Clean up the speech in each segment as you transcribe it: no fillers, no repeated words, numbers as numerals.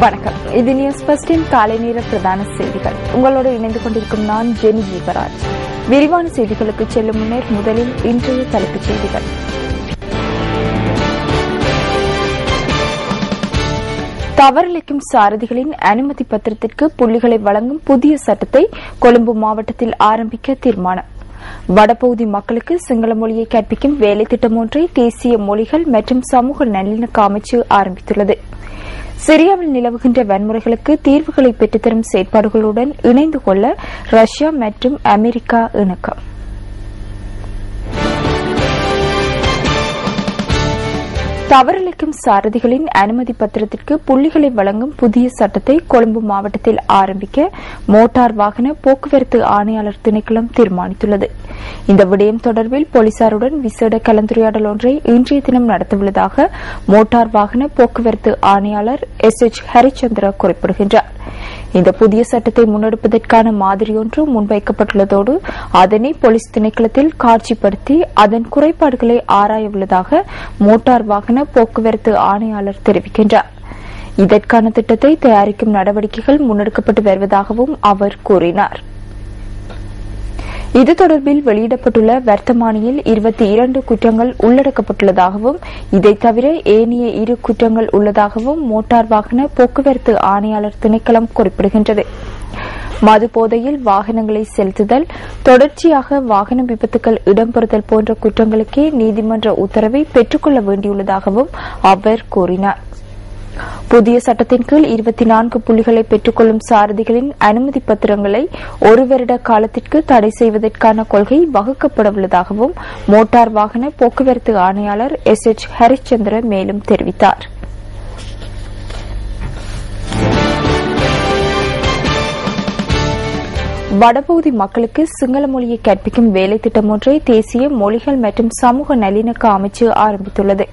வணக்கம். இது நியூஸ் ஃபர்ஸ்டின் காலை நேர பிரதான செய்திகள். உங்களோடு இணைந்து கொண்டிருக்கும் நான் ஜெனி ஜீவராஜ். விரிவான செய்திகளுக்கு செல்லும் முன்னர் முதலில் இன்றைய தலைப்புச் செய்திகள். தவறிழைக்கும் சாரதிகளின் அனுமதி பத்திரத்திற்கு புள்ளிகளை வழங்கும் புதிய சட்டத்தை கொழும்பு மாவட்டத்தில் ஆரம்பிக்க தீர்மானம். வடபகுதி மக்களுக்கு சிங்கள மொழியை கற்பிக்கும் வேலை திட்டம் ஒன்றை தேசிய மொழிகள் மற்றும் சமூக நல்லிணக்க அமைச்சு ஆரம்பித்துள்ளது. சிரியாவில் நிலவுகின்ற வன்முறைகளுக்கு தீர்வுகளை பெற்றுத்தரும் செயற்பாடுகளுடன் இணைந்து கொள்ள ரஷ்யா மற்றும் அமெரிக்கா இணக்கம். தவறிழைக்கும் சாரதிகளின் அனுமதி பத்திரத்திற்கு புள்ளிகளை வழங்கும் புதிய சட்டத்தை கொழும்பு மாவட்டத்தில் ஆரம்பிக்க மோட்டார் வாகன போக்குவரத்து ஆணையாளர் திணைக்களம் தீர்மானித்துள்ளது. இந்த விடயம் தொடர்பில் போலீசாருடன் விசேட கலந்துரையாடல் ஒன்றை இன்றைய தினம் நடத்தவுள்ளதாக மோட்டார் வாகன போக்குவரத்து ஆணையாளர் SH ஹரிச்சந்திர குறிப்பிடுகின்றார். இந்த புதிய சட்டத்தை முன்னெடுப்பதற்கான மாதிரி ஒன்று முன்வைக்கப்பட்டுள்ளதோடு அதனை போலீஸ் திணைக்களத்தில் காட்சிப்படுத்தி அதன் குறைபாடுகளை ஆராயவுள்ளதாக மோட்டார் வாகன போக்குவரத்து ஆணையாளர் தெரிவிக்கின்றார். இதற்கான திட்டத்தை தயாரிக்கும் நடவடிக்கைகள் முன்னெடுக்கப்பட்டு வருவதாகவும் அவர் கூறினார். இது தொடர்பில் வெளியிடப்பட்டுள்ள வர்த்தமானியில் 22 குற்றங்கள் உள்ளடக்கப்பட்டுள்ளதாகவும் இதை தவிர ஏனைய 2 குற்றங்கள் உள்ளதாகவும் மோட்டார் வாகன போக்குவரத்து ஆணையாளர் திணைக்களம் குறிப்பிடுகின்றது. மது போதையில் வாகனங்களை செலுத்துதல், தொடர்ச்சியாக வாகன விபத்துக்கள் இடம்பெறுதல் போன்ற குற்றங்களுக்கே நீதிமன்ற உத்தரவை பெற்றுக்கொள்ள வேண்டியுள்ளதாகவும் அவர் கூறினார். புதிய சட்டத்தின் கீழ் 24 புள்ளிகளை பெற்றுக்கொள்ளும் சாரதிகளின் அனுமதி பத்திரங்களை 1 வருட காலத்திற்கு தடை செய்வதற்கான கொள்கை வகுக்கப்படவுள்ளதாகவும் மோட்டார் வாகன போக்குவரத்து ஆணையாளர் SH ஹரிச்சந்திர மேலும் தெரிவித்தார். வடபகுதி மக்களுக்கு சிங்கள மொழியை கற்பிக்கும் வேலை திட்டம் ஒன்றை தேசிய மொழிகள் மற்றும் சமூக நல்லிணக்க அமைச்சு ஆரம்பித்துள்ளது.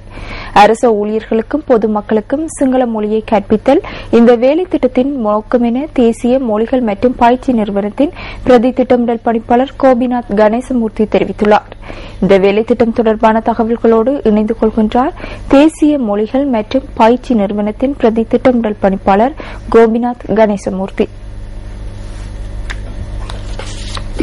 அரச ஊழியர்களுக்கும் பொதுமக்களுக்கும் சிங்கள மொழியை கற்பித்தல் இந்த வேலை திட்டத்தின் நோக்கம் என தேசிய மொழிகள் மற்றும் பயிற்சி நிறுவனத்தின் பிரதி திட்டமிடல் பணிப்பாளர் கோபிநாத் கணேசமூர்த்தி தெரிவித்துள்ளார். இந்த வேலை திட்டம் தொடர்பான தகவல்களோடு இணைந்து கொள்கின்றார் தேசிய மொழிகள் மற்றும் பயிற்சி நிறுவனத்தின் பிரதி திட்டமிடல் பணிப்பாளர் கோபிநாத் கணேசமூர்த்தி.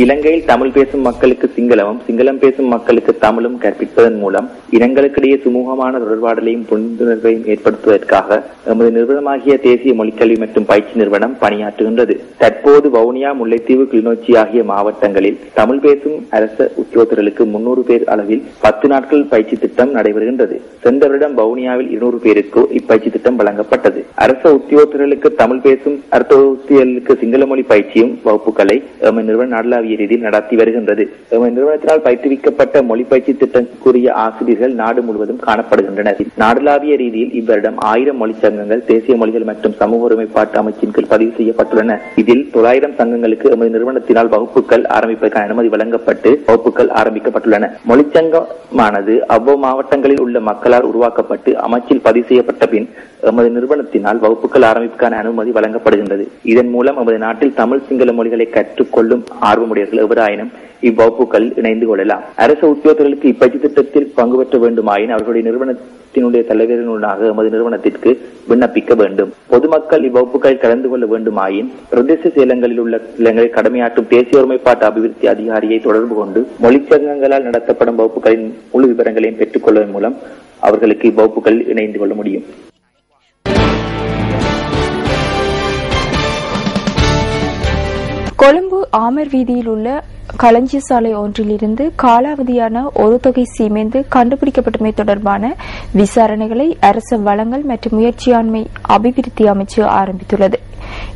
இலங்கையில் தமிழ் பேசும் மக்களுக்கு சிங்களமும், சிங்களம் பேசும் மக்களுக்கு தமிழும் கற்பிப்பதன் மூலம் இனங்களுக்கிடையே சுமூகமான தொடர்பாடலையும் புரிந்துணர்வையும் ஏற்படுத்துவதற்காக எமது நிறுவனமாகிய தேசிய மொழிக்கல்வி மற்றும் பயிற்சி நிறுவனம் பணியாற்றுகின்றது. தற்போது வவுனியா, முல்லைத்தீவு, கிளிநொச்சி ஆகிய மாவட்டங்களில் தமிழ் பேசும் அரச உத்தியோகத்தர்களுக்கு 300 பேர் அளவில் 10 நாட்கள் பயிற்சி திட்டம் நடைபெறுகின்றது. சென்ற வருடம் வவுனியாவில் 200 பேருக்கு இப்பயிற்சி திட்டம் வழங்கப்பட்டது. அரச உத்தியோகத்தர்களுக்கு தமிழ் பேசும் அரச உத்தியோகர்களுக்கு சிங்கள மொழி பயிற்சியும் வகுப்புகளை எமது நிறுவன ரீதியில் நடத்தி வருகின்றது. நிறுவனத்தினால் பயிற்றுவிக்கப்பட்ட மொழி பயிற்சி திட்டக்குரிய ஆசிரியர்கள் நாடு முழுவதும் காணப்படுகின்றனர். நாடளாவிய ரீதியில் இவ்வருடம் 1000 மொழி சங்கங்கள் தேசிய மொழிகள் மற்றும் சமூக ஒருமைப்பாட்டு அமைச்சின் கீழ் பதிவு செய்யப்பட்டுள்ளன. இதில் 900 சங்கங்களுக்கு எமது நிறுவனத்தினால் வகுப்புகள் ஆரம்பிப்பதற்கான அனுமதி வழங்கப்பட்டு வகுப்புகள் ஆரம்பிக்கப்பட்டுள்ளன. மொழிச்சங்கமானது அவ்வளவு மாவட்டங்களில் உள்ள மக்களால் உருவாக்கப்பட்டு அமைச்சில் பதிவு செய்யப்பட்ட பின் எமது நிறுவனத்தினால் வகுப்புகள் ஆரம்பிப்பதற்கான அனுமதி வழங்கப்படுகின்றது. இதன் மூலம் எமது நாட்டில் தமிழ், சிங்கள மொழிகளை கற்றுக்கொள்ளும் ஆர்வமுடையவர்கள் எவராயினும் இவ்வகுப்புகளில் இணைந்து கொள்ளலாம். அரச உத்தியோகர்களுக்கு இப்பயிற்சி திட்டத்தில் பங்கு பெற்ற வேண்டுமாயின் அவர்களுடைய நிறுவனத்தினுடைய தலைவரினூடாக எமது நிறுவனத்திற்கு விண்ணப்பிக்க வேண்டும். பொதுமக்கள் இவ்வகுப்புகளில் கலந்து கொள்ள வேண்டுமாயின் பிரதேச செயலகங்களில் உள்ள நிலங்களில் கடமையாற்றும் தேசிய ஒருமைப்பாட்டு அபிவிருத்தி அதிகாரியை தொடர்பு கொண்டு மொழிச்சங்கங்களால் நடத்தப்படும் வகுப்புகளின் முழு விவரங்களையும் பெற்றுக் கொள்வதன் மூலம் அவர்களுக்கு இவ்வகுப்புகளில் இணைந்து கொள்ள முடியும். கொழும்பு ஆமர் வீதியில் உள்ள களஞ்சிய சாலை ஒன்றிலிருந்து காலாவதியான ஒரு தொகை சீமெந்து கண்டுபிடிக்கப்பட்டமை தொடர்பான விசாரணைகளை அரச வளங்கள் மற்றும் முயற்சியாண்மை அபிவிருத்தி அமைச்சு ஆரம்பித்துள்ளது.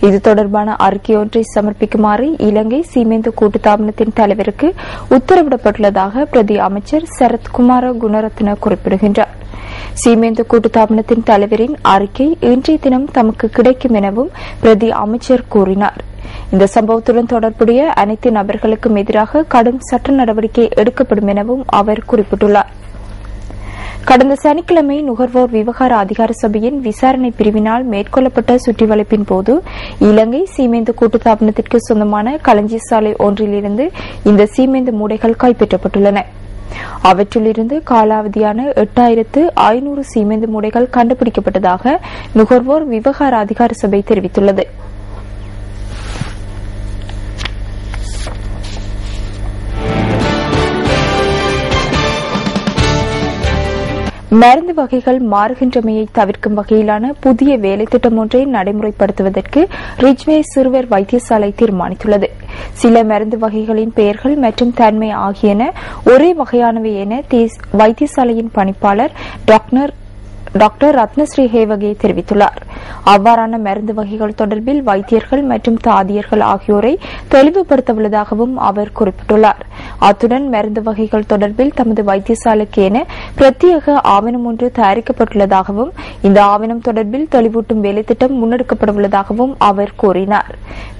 இது தொடர்பான அறிக்கை ஒன்றை சமர்ப்பிக்குமாறு இலங்கை சீமெந்து கூட்டுத்தாபனத்தின் தலைவருக்கு உத்தரவிடப்பட்டுள்ளதாக பிரதி அமைச்சர் சரத்குமார குணரத்ன குறிப்பிடுகின்றார். சீமெந்து கூட்டுத்தாபனத்தின் தலைவரின் அறிக்கை இன்றைய தினம் தமக்கு கிடைக்கும் எனவும் பிரதி அமைச்சர் கூறினார். இந்த சம்பவத்துடன் தொடர்புடைய அனைத்து நபர்களுக்கும் எதிராக கடும் சட்ட நடவடிக்கை எடுக்கப்படும் எனவும் அவர் குறிப்பிட்டுள்ளார். கடந்த சனிக்கிழமை நுகர்வோர் விவகார அதிகார சபையின் விசாரணை பிரிவினால் மேற்கொள்ளப்பட்ட சுற்றிவளைப்பின் போது இலங்கை சீமெந்து கூட்டுத்தாபனத்திற்கு சொந்தமான களஞ்சிய சாலை ஒன்றிலிருந்து இந்த சீமெந்து மூடைகள் கைப்பற்றப்பட்டுள்ளன. அவற்றிலிருந்து காலாவதியான 8500 சீமெந்து மூடைகள் கண்டுபிடிக்கப்பட்டதாக நுகர்வோர் விவகார அதிகார சபை தெரிவித்துள்ளது. மருந்து வகைகள் மாறுகின்றமையை தவிர்க்கும் வகையிலான புதிய வேலைத்திட்டம் ஒன்றை நடைமுறைப்படுத்துவதற்கு ரிஜ்வே சிறுவர் வைத்தியசாலை தீர்மானித்துள்ளது. சில மருந்து வகைகளின் பெயர்கள் மற்றும் தன்மை ஆகியன ஒரே வகையானவை என வைத்தியசாலையின் பணிப்பாளர் டாக்டர் ரத்னஸ்ரீ ஹேவகே தெரிவித்துள்ளார். அவ்வாறான மருந்து வகைகள் தொடர்பில் வைத்தியர்கள் மற்றும் தாதியர்கள் ஆகியோரை தெளிவுபடுத்தவுள்ளதாகவும் அவர் குறிப்பிட்டுள்ளார். அத்துடன் மருந்து வகைகள் தொடர்பில் தமது வைத்தியசாலைக்கு என பிரத்யேக ஆவணம் ஒன்று தயாரிக்கப்பட்டுள்ளதாகவும் இந்த ஆவணம் தொடர்பில் தெளிவூட்டும் வேலைத்திட்டம் முன்னெடுக்கப்படவுள்ளதாகவும் அவர் கூறினார்.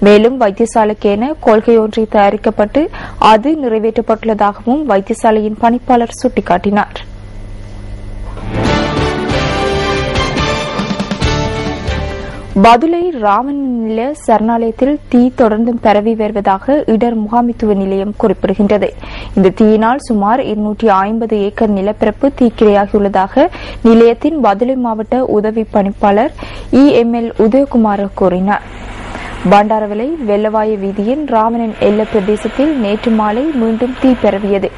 மேலும் வைத்தியசாலைக்கு என கொள்கை ஒன்றை தயாரிக்கப்பட்டு அது நிறைவேற்றப்பட்டுள்ளதாகவும் வைத்தியசாலையின் பணிப்பாளர் சுட்டிக்காட்டினார். பதுளை ராமநில சரணாலயத்தில் தீ தொடர்ந்தும் பரவி வருவதாக இடர் முகாமித்துவ நிலையம் குறிப்பிடுகின்றது. இந்த தீயினால் சுமார் 250 ஏக்கர் நிலப்பரப்பு தீக்கிரையாகியுள்ளதாக நிலையத்தின் பதுளை மாவட்ட உதவி பணிப்பாளர் EML உதயகுமார் கூறினார். பண்டாரவளை வெள்ளவாய வீதியின் ராமனின் எல்ல பிரதேசத்தில் நேற்று மாலை மீண்டும் தீ பரவியது.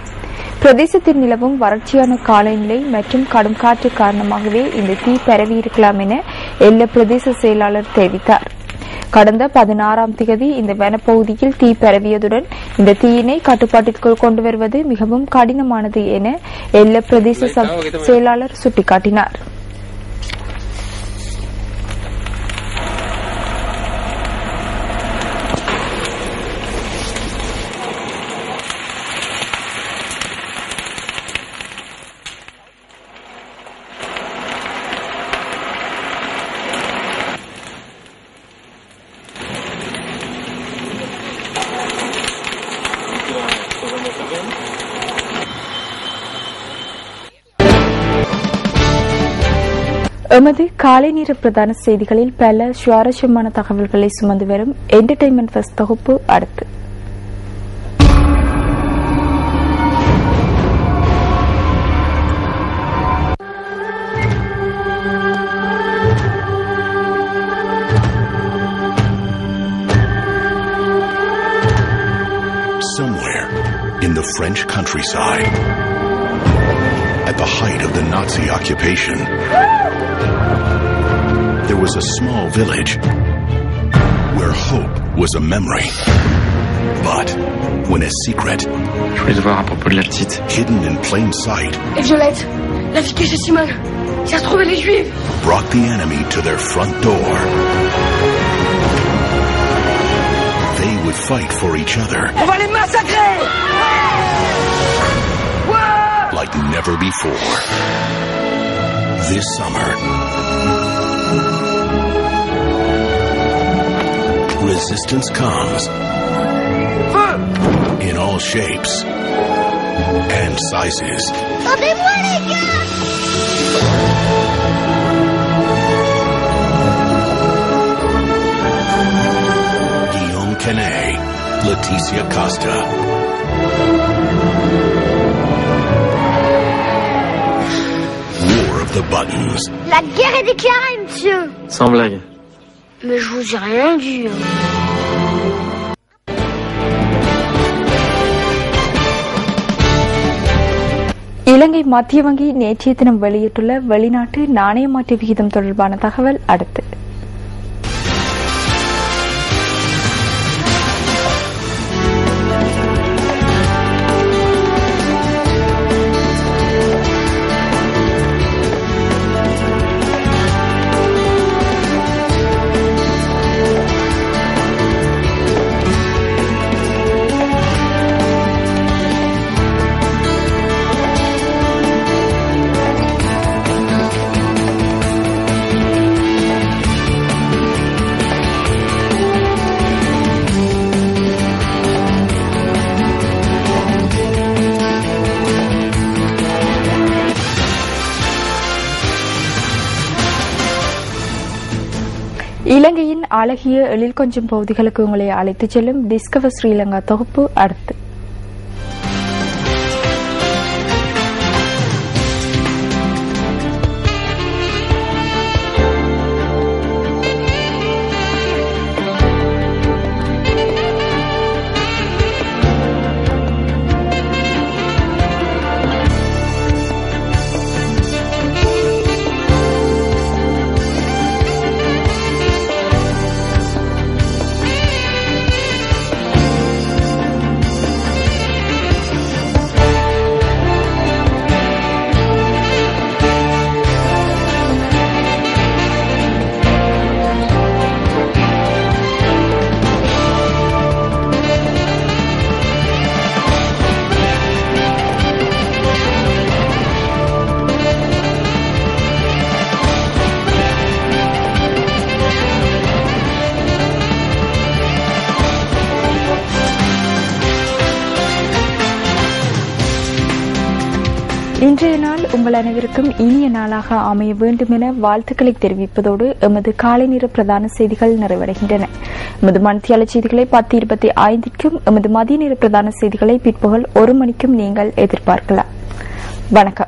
பிரதேசத்தில் நிலவும் வறட்சியான காலநிலை மற்றும் கடும் காற்று காரணமாகவே இந்த தீ பரவியிருக்கலாம் என எல்ல பிரதேச செயலாளர் தெரிவித்தார். கடந்த 16ஆம் தேதி இந்த வனப்பகுதியில் தீ பரவியதுடன் இந்த தீயினை கட்டுப்பாட்டிற்குள் கொண்டு வருவது மிகவும் கடினமானது என எல்ல பிரதேச செயலாளர் சுட்டிக்காட்டினார். எமது காலை நேர பிரதான செய்திகளில் பல சுவாரஸ்யமான தகவல்களை சுமந்து வரும் என்டர்டெயின்மெண்ட் ஃபர்ஸ்ட் தொகுப்பு அடுத்து. Somewhere in the French countryside, at the height of the Nazi occupation, there was a small village where hope was a memory, but when a secret, je voulais te voir à propos de la petite, hidden in plain sight, et Violette, la fille cachée Simone, qui a retrouvé les Juifs, brought the enemy to their front door, they would fight for each other. On va les massacrer! Like never before. This summer, resistance comes in all shapes and sizes. Attendez-moi les gars! Guillaume Canet, Leticia Costa. War of the Buttons. La guerre est déclarée, monsieur! sans blague. Mais je vous ai rien dit. இலங்கை மத்திய வங்கி நேற்றைய தினம் வெளியிட்டுள்ள வெளிநாட்டு நாணய மாற்று விகிதம் தொடர்பான தகவல் அடுத்து. இலங்கையின் அழகிய எழில் கொஞ்சம் பகுதிகளுக்கு உங்களை அழைத்துச் செல்லும் டிஸ்கவர் ஸ்ரீலங்கா தொகுப்பு அடுத்து. இன்றைய நாள் உங்கள் அனைவருக்கும் இனிய நாளாக அமைய வேண்டும் என வாழ்த்துக்களை தெரிவிப்பதோடு எமது காலை நேர பிரதான செய்திகள் நிறைவடைகின்றன. எமது மணித்தியால செய்திகளை 10:25க்கும் எமது மதிய நேர பிரதான செய்திகளை பிற்பகல் 1 மணிக்கும் நீங்கள் எதிர்பார்க்கலாம். வணக்கம்.